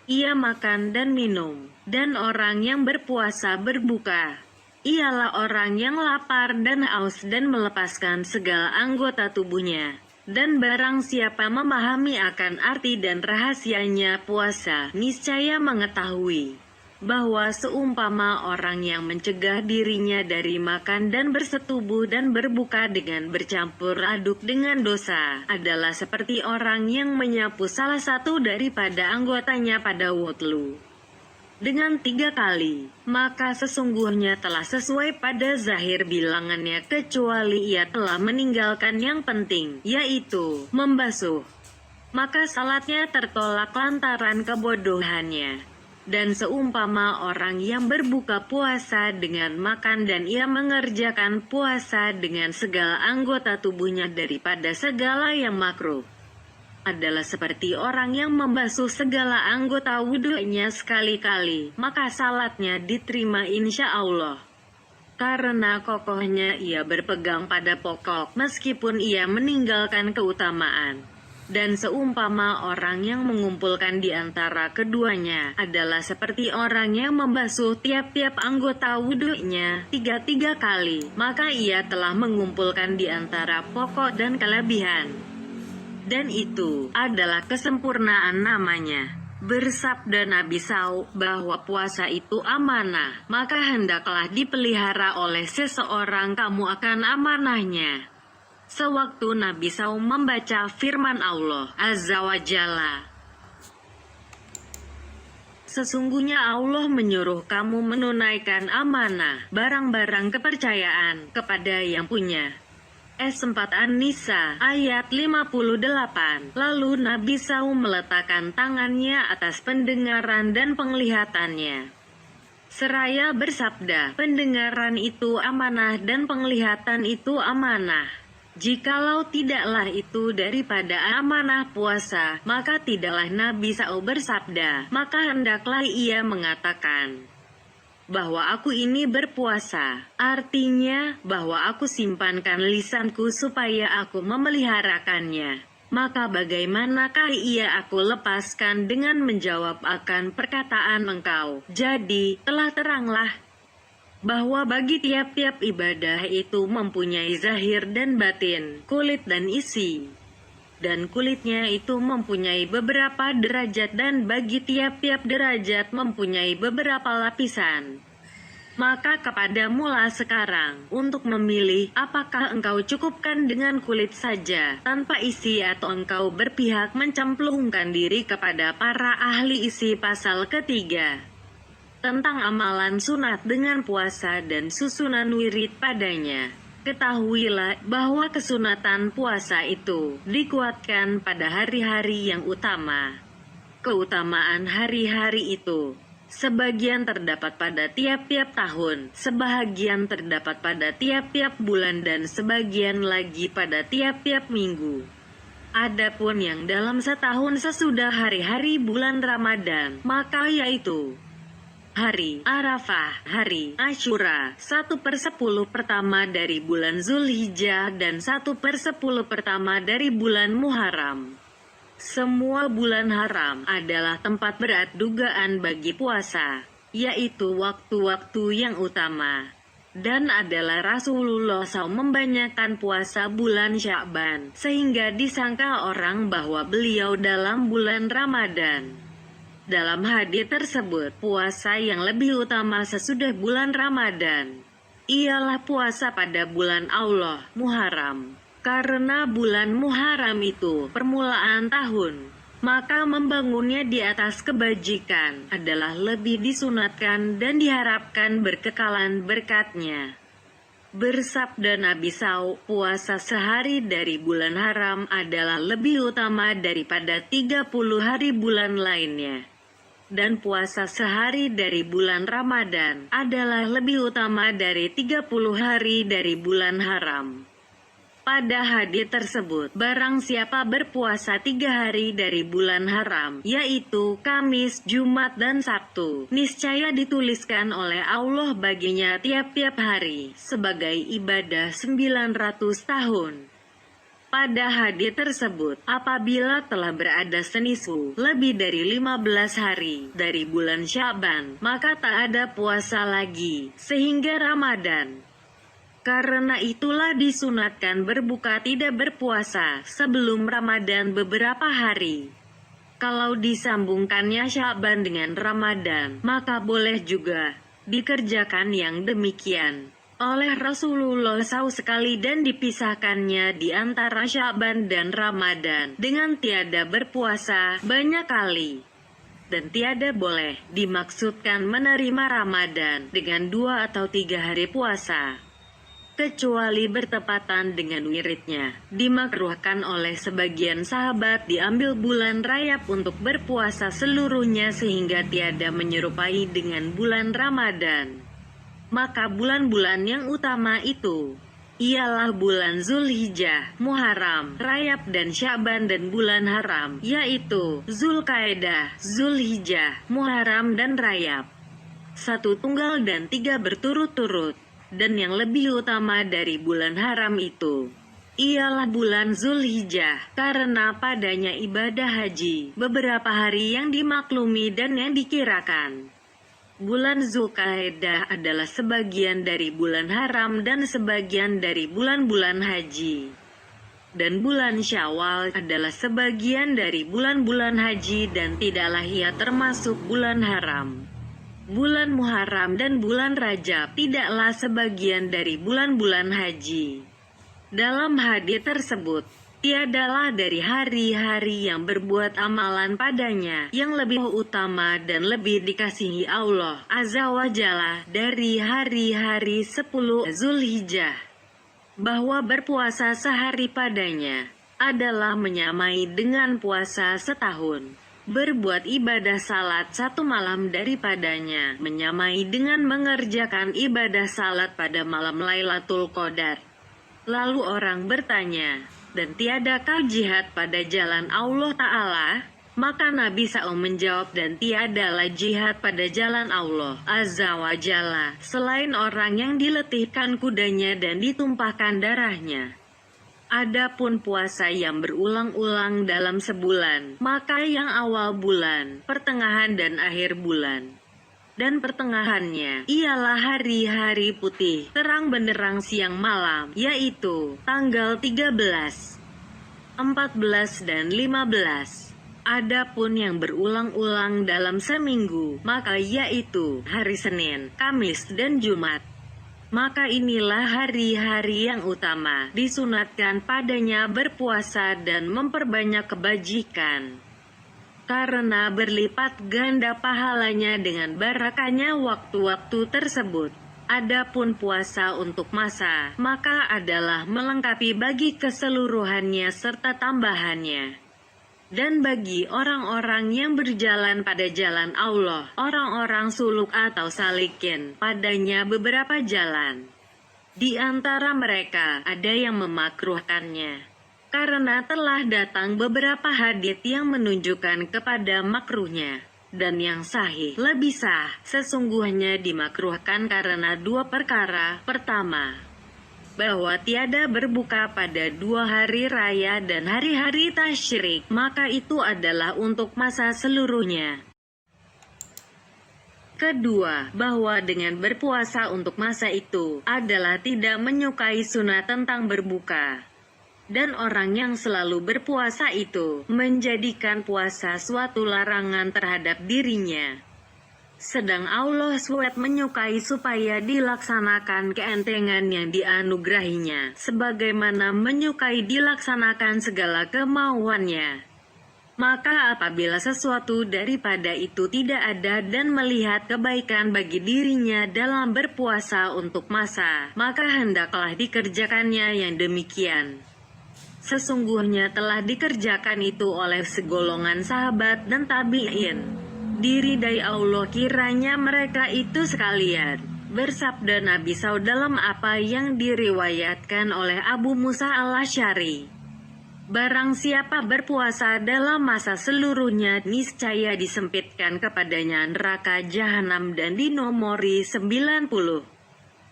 Ia makan dan minum. Dan orang yang berpuasa berbuka ialah orang yang lapar dan haus dan melepaskan segala anggota tubuhnya. Dan barang siapa memahami akan arti dan rahasianya puasa, niscaya mengetahui bahwa seumpama orang yang mencegah dirinya dari makan dan bersetubuh dan berbuka dengan bercampur aduk dengan dosa, adalah seperti orang yang menyapu salah satu daripada anggotanya pada wudhu dengan 3 kali, maka sesungguhnya telah sesuai pada zahir bilangannya, kecuali ia telah meninggalkan yang penting, yaitu membasuh. Maka salatnya tertolak lantaran kebodohannya. Dan seumpama orang yang berbuka puasa dengan makan dan ia mengerjakan puasa dengan segala anggota tubuhnya daripada segala yang makruh, adalah seperti orang yang membasuh segala anggota wudhunya sekali-kali, maka salatnya diterima insya Allah. Karena kokohnya ia berpegang pada pokok meskipun ia meninggalkan keutamaan. Dan seumpama orang yang mengumpulkan di antara keduanya adalah seperti orang yang membasuh tiap-tiap anggota wudhunya 3 kali, maka ia telah mengumpulkan di antara pokok dan kelebihan. Dan itu adalah kesempurnaan namanya. Bersabda Nabi SAW bahwa puasa itu amanah, maka hendaklah dipelihara oleh seseorang kamu akan amanahnya. Sewaktu Nabi SAW membaca firman Allah Azza wa Jalla, sesungguhnya Allah menyuruh kamu menunaikan amanah, barang-barang kepercayaan, kepada yang punya. S4 An-Nisa, ayat 58. Lalu Nabi SAW meletakkan tangannya atas pendengaran dan penglihatannya, seraya bersabda, pendengaran itu amanah dan penglihatan itu amanah. Jikalau tidaklah itu daripada amanah puasa, maka tidaklah Nabi SAW bersabda, maka hendaklah ia mengatakan bahwa aku ini berpuasa. Artinya, bahwa aku simpankan lisanku supaya aku memeliharakannya. Maka bagaimanakah ia aku lepaskan dengan menjawab akan perkataan engkau? Jadi, telah teranglah bahwa bagi tiap-tiap ibadah itu mempunyai zahir dan batin, kulit dan isi. Dan kulitnya itu mempunyai beberapa derajat dan bagi tiap-tiap derajat mempunyai beberapa lapisan. Maka kepadamulah sekarang untuk memilih apakah engkau cukupkan dengan kulit saja tanpa isi atau engkau berpihak mencemplungkan diri kepada para ahli isi pasal ketiga tentang amalan sunat dengan puasa dan susunan wirid padanya. Ketahuilah bahwa kesunatan puasa itu dikuatkan pada hari-hari yang utama. Keutamaan hari-hari itu sebagian terdapat pada tiap-tiap tahun, sebahagian terdapat pada tiap-tiap bulan dan sebagian lagi pada tiap-tiap minggu. Adapun yang dalam setahun sesudah hari-hari bulan Ramadan, maka yaitu hari Arafah, hari Asyura, 1/10 pertama dari bulan Zulhijjah dan 1/10 pertama dari bulan Muharram. Semua bulan haram adalah tempat berat dugaan bagi puasa, yaitu waktu-waktu yang utama. Dan adalah Rasulullah SAW membanyakan puasa bulan Sya'ban, sehingga disangka orang bahwa beliau dalam bulan Ramadan. Dalam hadits tersebut, puasa yang lebih utama sesudah bulan Ramadan ialah puasa pada bulan Allah, Muharram. Karena bulan Muharram itu permulaan tahun. maka membangunnya di atas kebajikan adalah lebih disunatkan dan diharapkan berkekalan berkatnya. Bersabda Nabi SAW, puasa sehari dari bulan haram adalah lebih utama daripada 30 hari bulan lainnya. Dan puasa sehari dari bulan Ramadan adalah lebih utama dari 30 hari dari bulan haram. Pada hadits tersebut, barang siapa berpuasa 3 hari dari bulan haram, yaitu Kamis, Jumat, dan Sabtu, niscaya dituliskan oleh Allah baginya tiap-tiap hari sebagai ibadah 900 tahun. Pada hadits tersebut, apabila telah berada senisu lebih dari 15 hari dari bulan Sya'ban, maka tak ada puasa lagi, sehingga Ramadan. Karena itulah disunatkan berbuka tidak berpuasa sebelum Ramadan beberapa hari. Kalau disambungkannya Sya'ban dengan Ramadan, maka boleh juga dikerjakan yang demikian oleh Rasulullah SAW sekali dan dipisahkannya di antara Sya'ban dan Ramadan dengan tiada berpuasa banyak kali. Dan tiada boleh dimaksudkan menerima Ramadan dengan 2 atau 3 hari puasa, kecuali bertepatan dengan wiridnya. Dimakruhkan oleh sebagian sahabat diambil bulan Rajab untuk berpuasa seluruhnya sehingga tiada menyerupai dengan bulan Ramadan. Maka bulan-bulan yang utama itu ialah bulan Zulhijjah, Muharram, Rajab dan Sya'ban, dan bulan haram yaitu Zulqa'dah, Zulhijjah, Muharram dan Rajab. 1 tunggal dan 3 berturut-turut. Dan yang lebih utama dari bulan haram itu ialah bulan Zulhijjah, karena padanya ibadah haji beberapa hari yang dimaklumi dan yang dikirakan. Bulan Zulqa'dah adalah sebagian dari bulan haram dan sebagian dari bulan-bulan haji. Dan bulan Syawal adalah sebagian dari bulan-bulan haji dan tidaklah ia termasuk bulan haram. Bulan Muharram dan bulan Rajab tidaklah sebagian dari bulan-bulan haji. Dalam hadits tersebut, tiadalah dari hari-hari yang berbuat amalan padanya yang lebih utama dan lebih dikasihi Allah Azza wa Jalla dari hari-hari 10 Zulhijjah, bahwa berpuasa sehari padanya adalah menyamai dengan puasa setahun. Berbuat ibadah salat 1 malam daripadanya menyamai dengan mengerjakan ibadah salat pada malam Lailatul Qadar. Lalu orang bertanya, dan tiadakah jihad pada jalan Allah Ta'ala? Maka Nabi SAW menjawab, dan tiadalah jihad pada jalan Allah Azza wa Jalla selain orang yang diletihkan kudanya dan ditumpahkan darahnya. Adapun puasa yang berulang-ulang dalam sebulan, maka yang awal bulan, pertengahan dan akhir bulan, dan pertengahannya ialah hari-hari putih, terang benderang siang malam, yaitu tanggal 13, 14 dan 15. Adapun yang berulang-ulang dalam seminggu, maka yaitu hari Senin, Kamis dan Jumat. Maka inilah hari-hari yang utama, disunatkan padanya berpuasa dan memperbanyak kebajikan. Karena berlipat ganda pahalanya dengan barakahnya waktu-waktu tersebut. Adapun puasa untuk masa, maka adalah melengkapi bagi keseluruhannya serta tambahannya. Dan bagi orang-orang yang berjalan pada jalan Allah, orang-orang suluk atau salikin, padanya beberapa jalan. Di antara mereka ada yang memakruhkannya, karena telah datang beberapa hadits yang menunjukkan kepada makruhnya. Dan yang sahih, lebih sah, sesungguhnya dimakruhkan karena 2 perkara. Pertama, bahwa tiada berbuka pada 2 hari raya dan hari-hari tasyrik, maka itu adalah untuk masa seluruhnya. Kedua, bahwa dengan berpuasa untuk masa itu adalah tidak menyukai sunat tentang berbuka. Dan orang yang selalu berpuasa itu menjadikan puasa suatu larangan terhadap dirinya. Sedang Allah SWT menyukai supaya dilaksanakan keentengan yang dianugerahinya, sebagaimana menyukai dilaksanakan segala kemauannya. Maka apabila sesuatu daripada itu tidak ada dan melihat kebaikan bagi dirinya dalam berpuasa untuk masa, maka hendaklah dikerjakannya yang demikian. Sesungguhnya telah dikerjakan itu oleh segolongan sahabat dan tabi'in. Diridai Allah kiranya mereka itu sekalian. Bersabda Nabi SAW dalam apa yang diriwayatkan oleh Abu Musa al-Asy'ari. Barang siapa berpuasa dalam masa seluruhnya, niscaya disempitkan kepadanya neraka jahanam dan dinomori 90.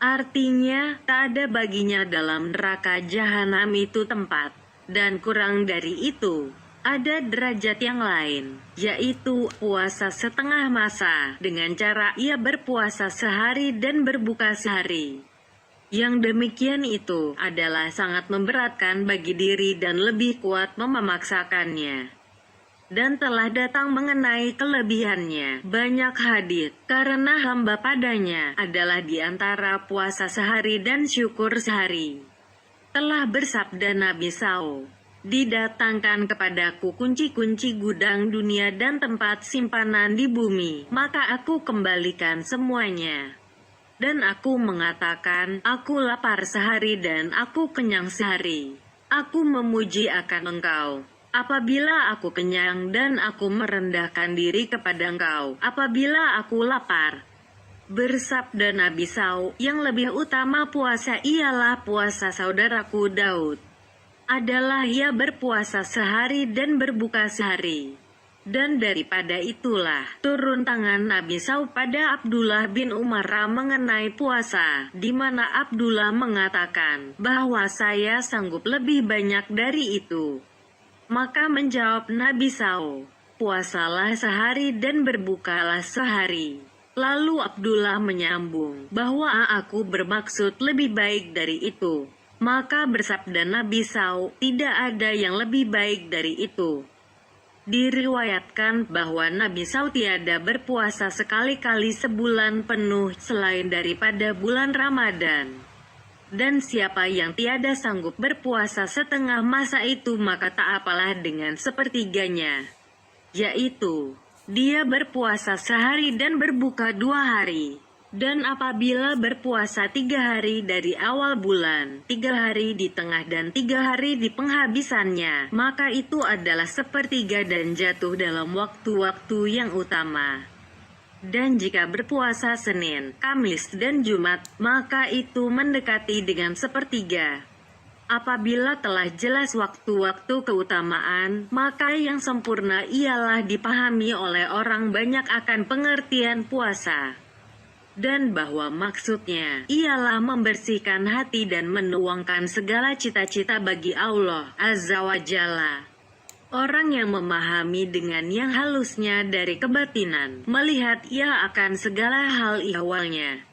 Artinya, tak ada baginya dalam neraka jahanam itu tempat. Dan kurang dari itu, ada derajat yang lain, yaitu puasa setengah masa, dengan cara ia berpuasa sehari dan berbuka sehari. Yang demikian itu adalah sangat memberatkan bagi diri dan lebih kuat memaksakannya. Dan telah datang mengenai kelebihannya banyak hadits, karena hamba padanya adalah di antara puasa sehari dan syukur sehari. Telah bersabda Nabi SAW, didatangkan kepadaku kunci-kunci gudang dunia dan tempat simpanan di bumi, maka aku kembalikan semuanya. Dan aku mengatakan, aku lapar sehari dan aku kenyang sehari. Aku memuji akan engkau apabila aku kenyang dan aku merendahkan diri kepada engkau apabila aku lapar. Bersabda Nabi SAW, yang lebih utama puasa ialah puasa saudaraku Daud. Adalah ia berpuasa sehari dan berbuka sehari. Dan daripada itulah turun tangan Nabi SAW pada Abdullah bin Umar mengenai puasa, di mana Abdullah mengatakan bahwa saya sanggup lebih banyak dari itu. Maka menjawab Nabi SAW, puasalah sehari dan berbukalah sehari. Lalu Abdullah menyambung bahwa aku bermaksud lebih baik dari itu. Maka bersabda Nabi SAW, tidak ada yang lebih baik dari itu. Diriwayatkan bahwa Nabi SAW tiada berpuasa sekali-kali sebulan penuh selain daripada bulan Ramadan. Dan siapa yang tiada sanggup berpuasa setengah masa itu, maka tak apalah dengan sepertiganya, yaitu dia berpuasa sehari dan berbuka 2 hari. Dan apabila berpuasa 3 hari dari awal bulan, 3 hari di tengah dan 3 hari di penghabisannya, maka itu adalah sepertiga dan jatuh dalam waktu-waktu yang utama. Dan jika berpuasa Senin, Kamis dan Jumat, maka itu mendekati dengan sepertiga. Apabila telah jelas waktu-waktu keutamaan, maka yang sempurna ialah dipahami oleh orang banyak akan pengertian puasa. Dan bahwa maksudnya ialah membersihkan hati dan menuangkan segala cita-cita bagi Allah Azza wa Jalla. Orang yang memahami dengan yang halusnya dari kebatinan, melihat ia akan segala hal ihwalnya.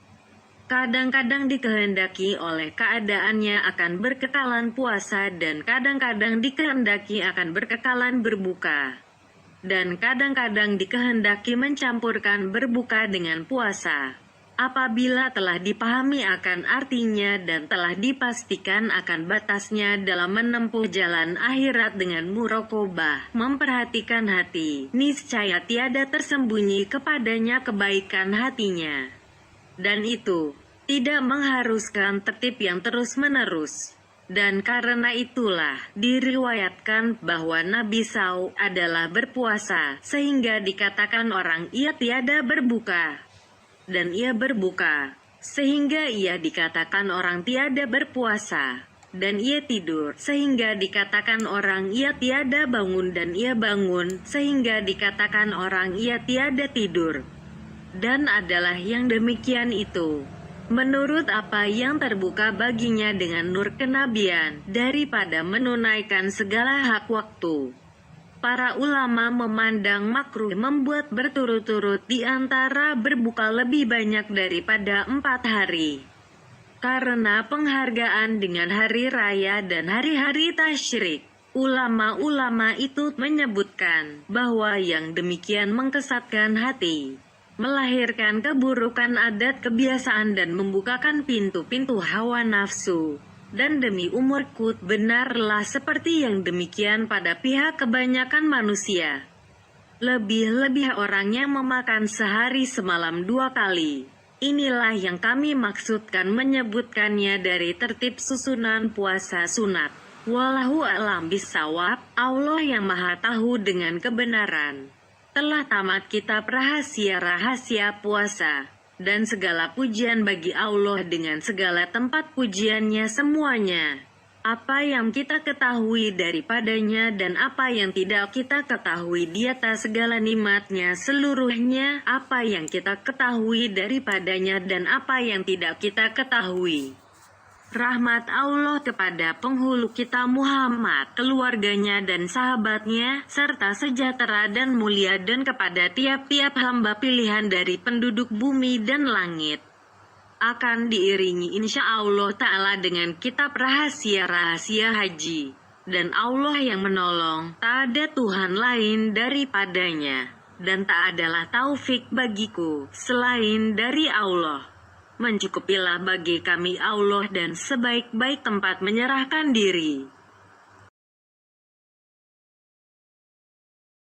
Kadang-kadang dikehendaki oleh keadaannya akan berkekalan puasa dan kadang-kadang dikehendaki akan berkekalan berbuka. Dan kadang-kadang dikehendaki mencampurkan berbuka dengan puasa. Apabila telah dipahami akan artinya dan telah dipastikan akan batasnya dalam menempuh jalan akhirat dengan muraqabah, memperhatikan hati, niscaya tiada tersembunyi kepadanya kebaikan hatinya. Dan itu tidak mengharuskan tertib yang terus-menerus. Dan karena itulah diriwayatkan bahwa Nabi SAW adalah berpuasa, sehingga dikatakan orang ia tiada berbuka. Dan ia berbuka, sehingga ia dikatakan orang tiada berpuasa. Dan ia tidur, sehingga dikatakan orang ia tiada bangun. Dan ia bangun, sehingga dikatakan orang ia tiada tidur. Dan adalah yang demikian itu, menurut apa yang terbuka baginya dengan nur kenabian, daripada menunaikan segala hak waktu. Para ulama memandang makruh membuat berturut-turut di antara berbuka lebih banyak daripada 4 hari. Karena penghargaan dengan hari raya dan hari-hari tasyrik, ulama-ulama itu menyebutkan bahwa yang demikian mengkesatkan hati, melahirkan keburukan adat kebiasaan dan membukakan pintu-pintu hawa nafsu. Dan demi umurku, benarlah seperti yang demikian pada pihak kebanyakan manusia. Lebih-lebih orang yang memakan sehari semalam 2 kali. Inilah yang kami maksudkan menyebutkannya dari tertib susunan puasa sunat. Wallahu a'lam bishawab. Allah yang maha tahu dengan kebenaran. Telah tamat kitab rahasia-rahasia puasa. Dan segala pujian bagi Allah dengan segala tempat pujiannya semuanya. Apa yang kita ketahui daripadanya dan apa yang tidak kita ketahui di atas segala nikmatnya seluruhnya. Apa yang kita ketahui daripadanya dan apa yang tidak kita ketahui. Rahmat Allah kepada penghulu kita Muhammad, keluarganya dan sahabatnya, serta sejahtera dan mulia dan kepada tiap-tiap hamba pilihan dari penduduk bumi dan langit. Akan diiringi insya Allah Ta'ala dengan kitab rahasia-rahasia haji. Dan Allah yang menolong, tak ada Tuhan lain daripadanya. Dan tak adalah taufik bagiku, selain dari Allah. Mencukupilah bagi kami Allah dan sebaik-baik tempat menyerahkan diri.